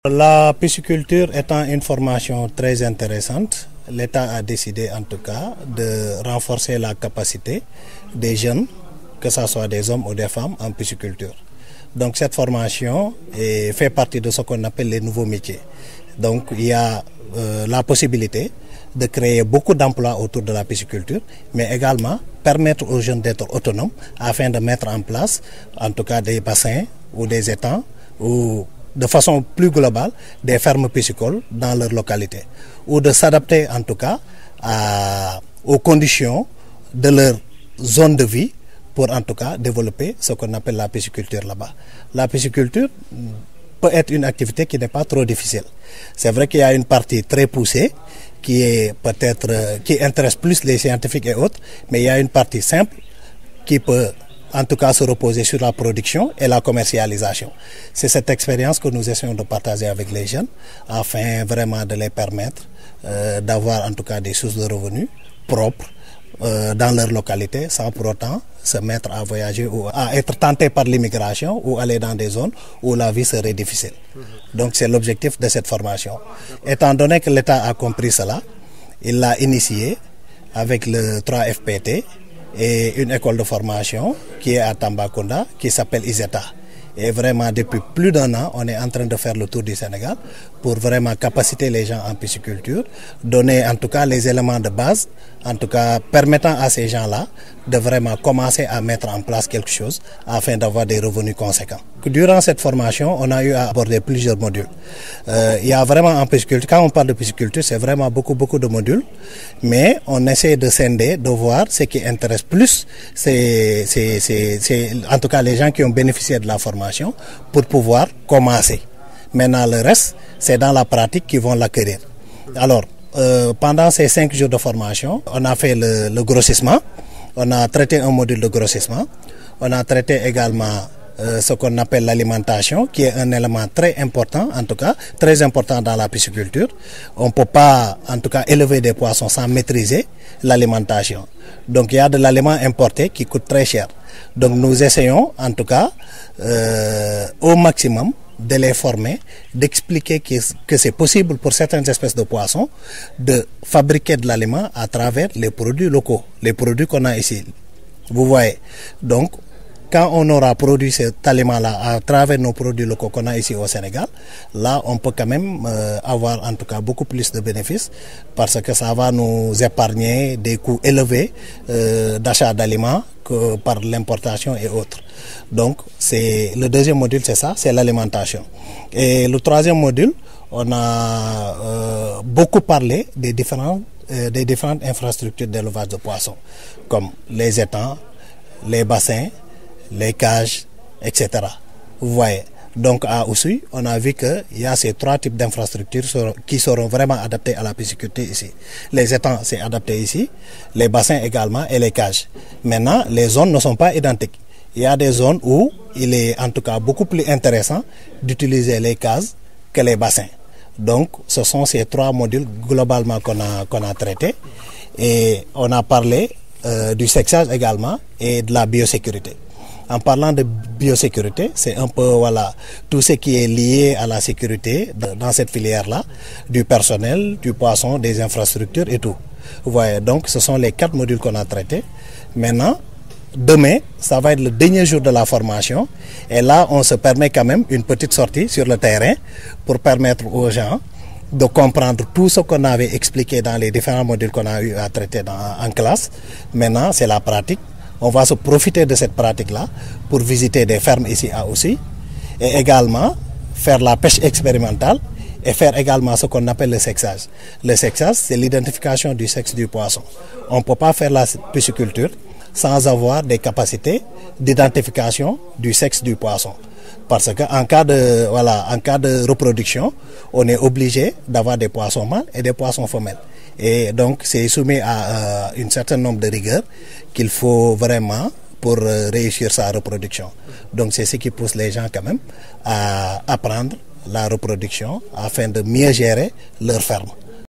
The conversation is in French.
La pisciculture étant une formation très intéressante, l'État a décidé en tout cas de renforcer la capacité des jeunes, que ce soit des hommes ou des femmes, en pisciculture. Donc cette formation fait partie de ce qu'on appelle les nouveaux métiers. Donc il y a la possibilité de créer beaucoup d'emplois autour de la pisciculture, mais également permettre aux jeunes d'être autonomes afin de mettre en place en tout cas des bassins ou des étangs ou de façon plus globale des fermes piscicoles dans leur localité ou de s'adapter en tout cas aux conditions de leur zone de vie pour en tout cas développer ce qu'on appelle la pisciculture là-bas. La pisciculture peut être une activité qui n'est pas trop difficile. C'est vrai qu'il y a une partie très poussée qui est peut-être qui intéresse plus les scientifiques et autres, mais il y a une partie simple qui peut en tout cas se reposer sur la production et la commercialisation. C'est cette expérience que nous essayons de partager avec les jeunes afin vraiment de les permettre d'avoir en tout cas des sources de revenus propres dans leur localité sans pour autant se mettre à voyager ou à être tenté par l'immigration ou aller dans des zones où la vie serait difficile. Donc c'est l'objectif de cette formation. Étant donné que l'État a compris cela, il l'a initié avec le 3FPT et une école de formation qui est à Tambacounda qui s'appelle ISETA. Et vraiment depuis plus d'un an, on est en train de faire le tour du Sénégal pour vraiment capaciter les gens en pisciculture, donner en tout cas les éléments de base, en tout cas permettant à ces gens-là de vraiment commencer à mettre en place quelque chose afin d'avoir des revenus conséquents. Durant cette formation, on a eu à aborder plusieurs modules. Il y a vraiment en pisciculture, quand on parle de pisciculture, c'est vraiment beaucoup de modules, mais on essaie de scinder, de voir ce qui intéresse plus, c'est en tout cas les gens qui ont bénéficié de la formation pour pouvoir commencer. Maintenant le reste, c'est dans la pratique qu'ils vont l'acquérir. Alors, pendant ces 5 jours de formation, on a fait le grossissement, on a traité un module de grossissement, on a traité également ce qu'on appelle l'alimentation, qui est un élément très important, en tout cas, très important dans la pisciculture. On ne peut pas, en tout cas, élever des poissons sans maîtriser l'alimentation. Donc, il y a de l'aliment importé qui coûte très cher. Donc, nous essayons, en tout cas, au maximum, de les former, d'expliquer que c'est possible pour certaines espèces de poissons de fabriquer de l'aliment à travers les produits locaux, les produits qu'on a ici. Vous voyez. Donc, quand on aura produit cet aliment-là à travers nos produits locaux qu'on a ici au Sénégal, là, on peut quand même avoir en tout cas beaucoup plus de bénéfices parce que ça va nous épargner des coûts élevés d'achat d'aliments que par l'importation et autres. Donc, le deuxième module, c'est ça, c'est l'alimentation. Et le troisième module, on a beaucoup parlé des différentes infrastructures d'élevage de poissons, comme les étangs, les bassins, les cages, etc. Vous voyez. Donc à Oussouye, on a vu qu'il y a ces 3 types d'infrastructures qui seront vraiment adaptées à la pisciculture ici. Les étangs, c'est adapté ici, les bassins également et les cages. Maintenant, les zones ne sont pas identiques. Il y a des zones où il est en tout cas beaucoup plus intéressant d'utiliser les cages que les bassins. Donc ce sont ces 3 modules globalement qu'on a traités. Et on a parlé du sexage également et de la biosécurité. En parlant de biosécurité, c'est un peu voilà, tout ce qui est lié à la sécurité dans cette filière-là, du personnel, du poisson, des infrastructures et tout. Vous voyez, donc ce sont les 4 modules qu'on a traités. Maintenant, demain, ça va être le dernier jour de la formation et là, on se permet quand même une petite sortie sur le terrain pour permettre aux gens de comprendre tout ce qu'on avait expliqué dans les différents modules qu'on a eu à traiter en classe. Maintenant, c'est la pratique. On va se profiter de cette pratique-là pour visiter des fermes ici à Oussouye et également faire la pêche expérimentale et faire également ce qu'on appelle le sexage. Le sexage, c'est l'identification du sexe du poisson. On ne peut pas faire la pisciculture sans avoir des capacités d'identification du sexe du poisson. Parce qu'en cas de reproduction, on est obligé d'avoir des poissons mâles et des poissons femelles. Et donc, c'est soumis à un certain nombre de rigueurs qu'il faut vraiment pour réussir sa reproduction. Donc, c'est ce qui pousse les gens quand même à apprendre la reproduction afin de mieux gérer leur ferme.